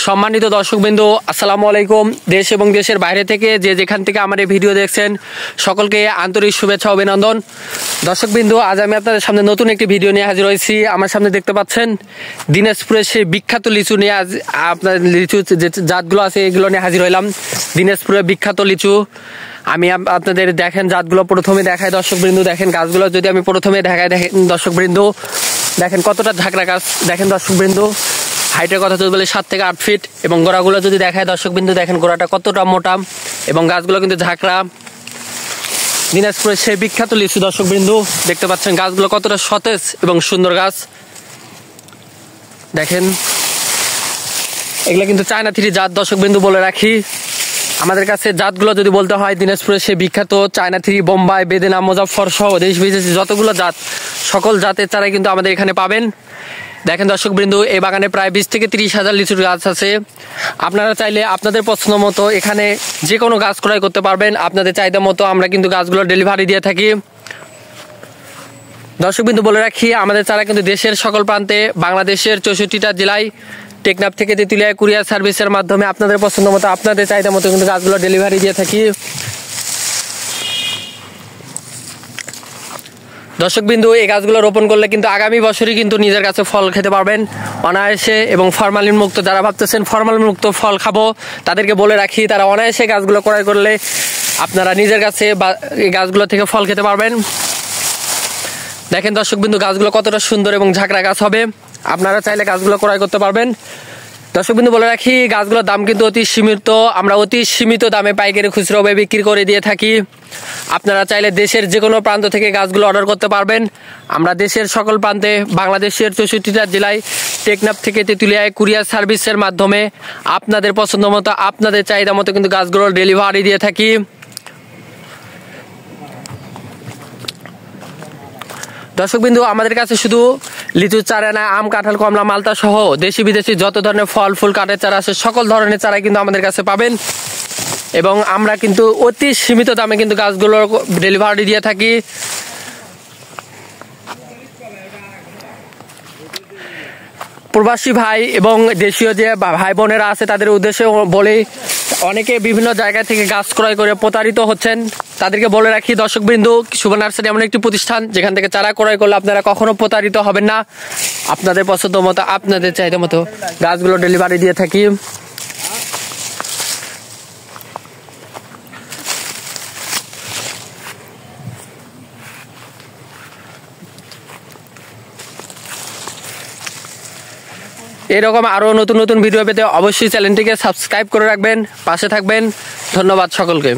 সম্মানিত দর্শকবৃন্দ, আসসালামু আলাইকুম। দেশ এবং দেশের বাইরে থেকে যে যেখান থেকে আমার এই ভিডিও দেখছেন সকলকে আন্তরিক শুভেচ্ছা অভিনন্দন। দর্শকবৃন্দ, আজ আমি আপনাদের সামনে নতুন একটি ভিডিও নিয়ে হাজির হয়েছি। আমার সামনে দেখতে পাচ্ছেন দিনাজপুরের সেই বিখ্যাত লিচু নিয়ে আজ আপনার লিচু যে জাতগুলো আছে এগুলো নিয়ে হাজির হইলাম। দিনাজপুরের বিখ্যাত লিচু আমি আপনাদের দেখেন জাতগুলো প্রথমে দেখায়। দর্শকবৃন্দ দেখেন গাছগুলো যদি আমি প্রথমে দেখায়, দেখেন দর্শকবৃন্দ দেখেন কতটা ঝাঁকড়া গাছ। দেখেন দর্শকবৃন্দ হাইটের কথা যদি বলে 7 থেকে 8 ফিট, এবং গোড়াগুলো যদি দেখায় দর্শকবৃন্দ দেখেন গোড়াটা কতটা মোটা এবং গাছগুলো কিন্তু ঝাঁকড়া। দিনাজপুরের সেই বিখ্যাত লিচু দর্শকবৃন্দ দেখতে পাচ্ছেন গাছগুলো কতটা সতেজ এবং সুন্দর গাছ। দেখেন এগুলো কিন্তু চায়না থ্রি জাত দর্শকবৃন্দ বলে রাখি। আমাদের কাছে জাতগুলো যদি বলতে হয় দিনাজপুরের সেই বিখ্যাত চায়না থ্রি, বোম্বাই, বেদেনা, মুজাফফর সহ দেশ বিদেশে যতগুলো জাত সকল জাতের চারাই কিন্তু আমাদের এখানে পাবেন। দেখেন দর্শকবৃন্দ এই বাগানে প্রায় 20 থেকে 30 হাজার লিচুর গাছ আছে। আপনারা চাইলে আপনাদের পছন্দ মতো এখানে যে কোনো গাছ ক্রয় করতে পারবেন। আপনাদের চাহিদা মতো আমরা কিন্তু গাছগুলো ডেলিভারি দিয়ে থাকি। দর্শকবৃন্দ বলে রাখি আমাদের চারা কিন্তু দেশের সকল প্রান্তে, বাংলাদেশের 64টা জেলায়, টেকনাফ থেকে তেঁতুলিয়া কুরিয়ার সার্ভিসের মাধ্যমে আপনাদের পছন্দ মতো আপনাদের চাহিদা মতো কিন্তু গাছগুলো ডেলিভারি দিয়ে থাকি। দর্শকবৃন্দ এই গাছগুলো রোপণ করলে কিন্তু আগামী বছরই কিন্তু নিজের কাছে ফল খেতে পারবেন অনায়াসে, এবং ফরমালিন মুক্ত। যারা ভাবতেছেন ফরমালিন মুক্ত ফল খাবো তাদেরকে বলে রাখি তারা অনায়াসে গাছগুলো ক্রয় করলে আপনারা নিজের কাছে এই গাছগুলো থেকে ফল খেতে পারবেন। দেখেন দর্শকবৃন্দ গাছগুলো কতটা সুন্দর এবং ঝাঁকড়া গাছ হবে। আপনারা চাইলে গাছগুলো ক্রয় করতে পারবেন। দর্শকবৃন্দ বলে রাখি গাছগুলোর দাম কিন্তু অতি সীমিত। আমরা অতি সীমিত দামে পাইকারি খুচরোভাবে বিক্রি করে দিয়ে থাকি। আপনারা চাইলে দেশের যে কোনো প্রান্ত থেকে গাছগুলো অর্ডার করতে পারবেন। আমরা দেশের সকল প্রান্তে, বাংলাদেশের 64টা জেলায়, টেকনাফ থেকে তেঁতুলিয়ায় কুরিয়ার সার্ভিসের মাধ্যমে আপনাদের পছন্দ মতো আপনাদের চাহিদা মতো কিন্তু গাছগুলো ডেলিভারি দিয়ে থাকি। দর্শকবৃন্দ আমাদের কাছে শুধু লিচু চারা না, আম, কাঁঠাল, কমলা, মালতা সহ দেশি বিদেশি যত ধরনের ফল ফুল কাঠের চারা আছে সকল ধরনের চারাই কিন্তু আমাদের কাছে পাবেন, এবং আমরা কিন্তু অতি সীমিত দামে কিন্তু গাছগুলো ডেলিভারি দিয়ে থাকি। প্রবাসী ভাই এবং দেশীয় যে ভাই বোনেরা আছে তাদের উদ্দেশ্যে বলে, অনেকে বিভিন্ন জায়গা থেকে গাছ ক্রয় করে প্রতারিত হচ্ছেন। তাদেরকে বলে রাখি দর্শকবৃন্দ শুভ নার্সারি এমন একটি প্রতিষ্ঠান যেখান থেকে চারা ক্রয় করলে আপনারা কখনো প্রতারিত হবেন না। আপনাদের পছন্দ মতো আপনাদের চাহিদা মতো গাছগুলো ডেলিভারি দিয়ে থাকি। এরকম আরো নতুন নতুন ভিডিও পেতে অবশ্যই চ্যানেলটিকে সাবস্ক্রাইব করে রাখবেন, পাশে থাকবেন। ধন্যবাদ সকলকে।